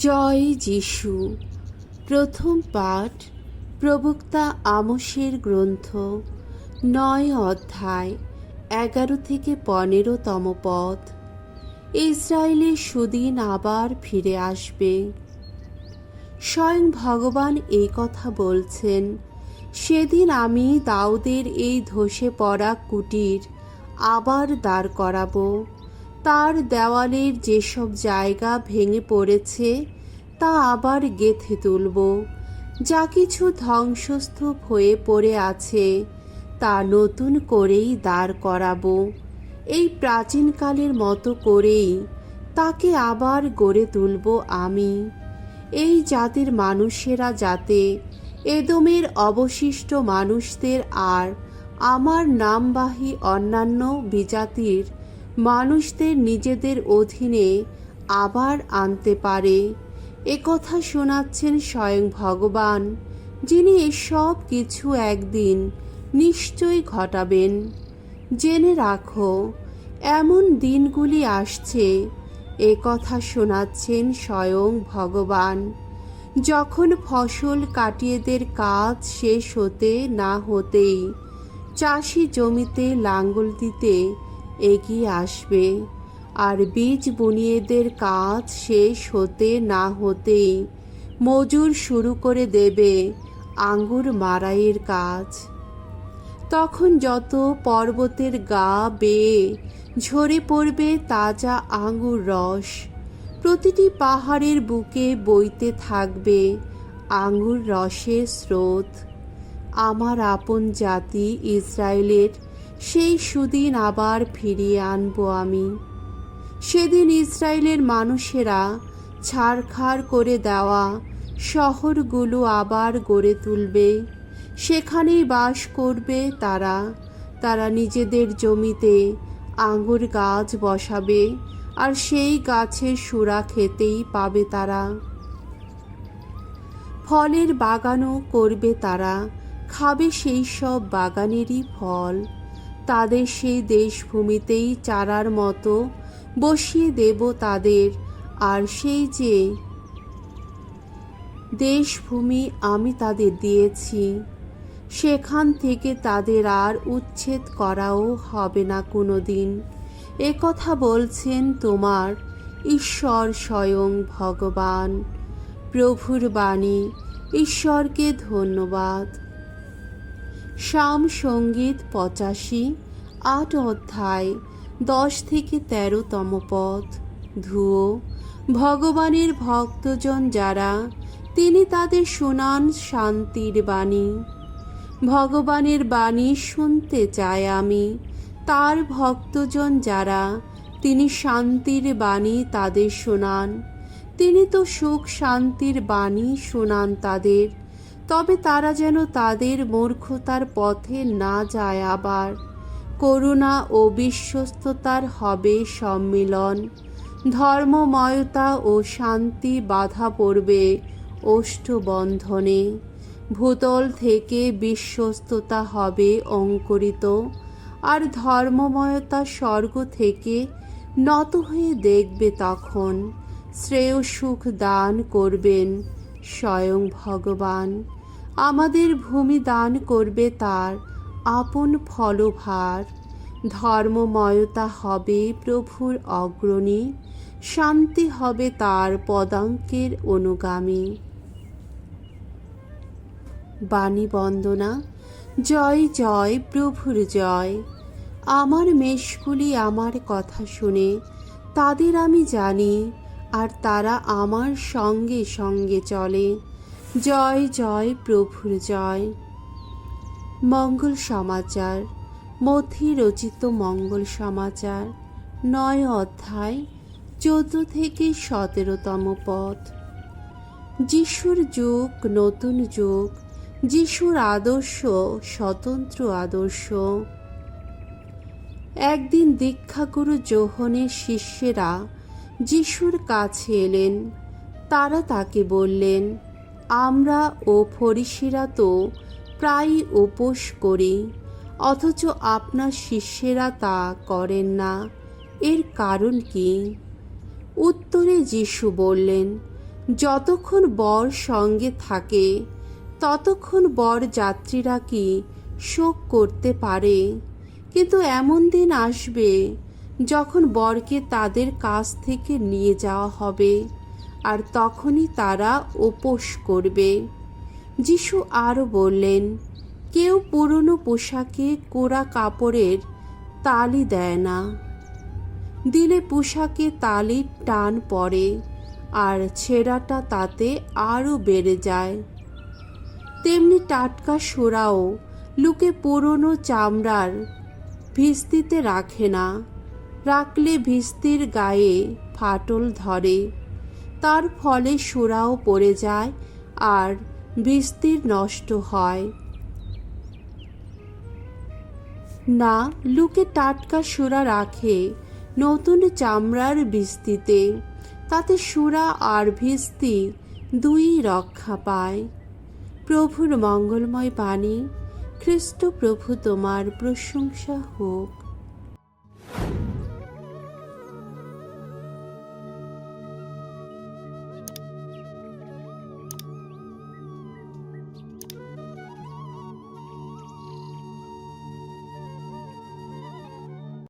জয় যিশু। প্রথম পাঠ প্রবক্তা আমোসের গ্রন্থ ৯ অধ্যায় ১১ থেকে ১৫তম পদ। ইসরায়েলের সুদিন আবার ফিরে আসবে। স্বয়ং ভগবান এই কথা বলছেন, সেদিন আমি দাউদের এই ধসে পড়া কুটির আবার দাঁড় করাবো। তার দেওয়ালের যেসব জায়গা ভেঙে পড়েছে তা আবার গেঁথে তুলব। যা কিছু ধ্বংসস্তূপ হয়ে পড়ে আছে তা নতুন করেই দাঁড় করাবো। এই প্রাচীনকালের মতো করেই তাকে আবার গড়ে তুলব আমি। এই জাতির মানুষেরা যাতে এদোমের অবশিষ্ট মানুষদের আর আমার নামবাহী অন্যান্য বিজাতির মানুষদের নিজেদের অধীনে আবার আনতে পারে, একথা শোনাচ্ছেন স্বয়ং ভগবান, যিনি এসব কিছু একদিন নিশ্চয়ই ঘটাবেন। জেনে রাখো, এমন দিনগুলি আসছে, একথা শোনাচ্ছেন স্বয়ং ভগবান, যখন ফসল কাটিয়েদের কাজ শেষ হতে না হতেই চাষি জমিতে লাঙ্গল দিতে এগিয়ে আসবে, আর বীজ বুনিয়েদের কাজ শেষ হতে না হতেই মজুর শুরু করে দেবে আঙ্গুর মাড়াইয়ের কাজ। তখন যত পর্বতের গা বেয়ে ঝরে পড়বে তাজা আঙ্গুর রস, প্রতিটি পাহাড়ের বুকে বইতে থাকবে আঙ্গুর রসের স্রোত। আমার আপন জাতি ইসরায়েলের সেই সুদিন আবার ফিরিয়ে আনব আমি। সেদিন ইসরায়েলের মানুষেরা ছারখার করে দেওয়া শহরগুলো আবার গড়ে তুলবে। সেখানেই বাস করবে তারা। তারা নিজেদের জমিতে আঙ্গুর গাছ বসাবে, আর সেই গাছের সুরা খেতেই পাবে তারা। ফলের বাগানও করবে তারা, খাবে সেই সব বাগানেরই ফল। তাদের সেই দেশভূমিতেই চারার মতো বসিয়ে দেব তাদের, আর সেই যে দেশভূমি আমি তাদের দিয়েছি, সেখান থেকে তাদের আর উচ্ছেদ করাও হবে না কোনো দিন। একথা বলছেন তোমার ঈশ্বর স্বয়ং ভগবান। প্রভুর বাণী। ঈশ্বরকে ধন্যবাদ। সাম সঙ্গীত ৮৫ ৮ অধ্যায় ১০ থেকে ১৩তম পদ। ধুয়ো। ভগবানের ভক্তজন যারা, তিনি তাদের শোনান শান্তির বাণী। ভগবানের বাণী শুনতে চাই আমি। তার ভক্তজন যারা, তিনি শান্তির বাণী তাদের শোনান। তিনি তো সুখ শান্তির বাণী শোনান তাদের। তবে তারা যেন তাদের মূর্খতার পথে না যায় আবার। করুণা ও বিশ্বস্ততার হবে সম্মিলন। ধর্মময়তা ও শান্তি বাধা পড়বে ওষ্ঠবন্ধনে। ভূতল থেকে বিশ্বস্ততা হবে অঙ্কুরিত, আর ধর্মময়তা স্বর্গ থেকে নত হয়ে দেখবে। তখন শ্রেয় সুখ দান করবেন স্বয়ং ভগবান। আমাদের ভূমি দান করবে তার আপন ফলভার। ধর্মময়তা হবে প্রভুর অগ্রণী, শান্তি হবে তার পদাঙ্কের অনুগামী। বাণী বন্দনা। জয় জয় প্রভুর জয়। আমার মেষগুলি আমার কথা শুনে, তাদের আমি জানি, আর তারা আমার সঙ্গে সঙ্গে চলে। জয় জয় প্রভুর জয়। মঙ্গল সমাচার। মথি রচিত মঙ্গল সমাচার ৯ অধ্যায় ১৪ থেকে ১৭তম পদ। যিশুর যুগ নতুন যুগ। যিশুর আদর্শ স্বতন্ত্র আদর্শ। একদিন দীক্ষাগুরু যোহনের শিষ্যেরা যিশুর কাছে এলেন। তারা তাকে বললেন, আমরা ও ফরিসিরা তো প্রায়ই উপোস করি, অথচ আপনার শিষ্যেরা তা করেন না। এর কারণ কি? উত্তরে যিশু বললেন, যতক্ষণ বর সঙ্গে থাকে ততক্ষণ বর যাত্রীরা কি শোক করতে পারে, কিন্তু এমন দিন আসবে যখন বরকে তাদের কাছ থেকে নিয়ে যাওয়া হবে, আর তখনই তারা উপোস করবে। যিশু আরও বললেন, কেউ পুরনো পোশাকে কোরা কাপড়ের তালি দেয় না, দিলে পোশাকে তালির টান পড়ে আর ছেঁড়াটা তাতে আরও বেড়ে যায়। তেমনি টাটকা সোরাও লোকে পুরনো চামড়ার ভিস্তিতে রাখে না, রাখলে ভিস্তির গায়ে ফাটল ধরে, তার ফলে সোরাও পড়ে যায় আর ভিস্তির নষ্ট হয়। না, লোকে টাটকা সোরা রাখে নতুন চামড়ার ভিস্তিতে, তাতে সোরা আর ভিস্তি দুই রক্ষা পায়। প্রভুর মঙ্গলময় বাণী। খ্রিস্ট প্রভু তোমার প্রশংসা হোক।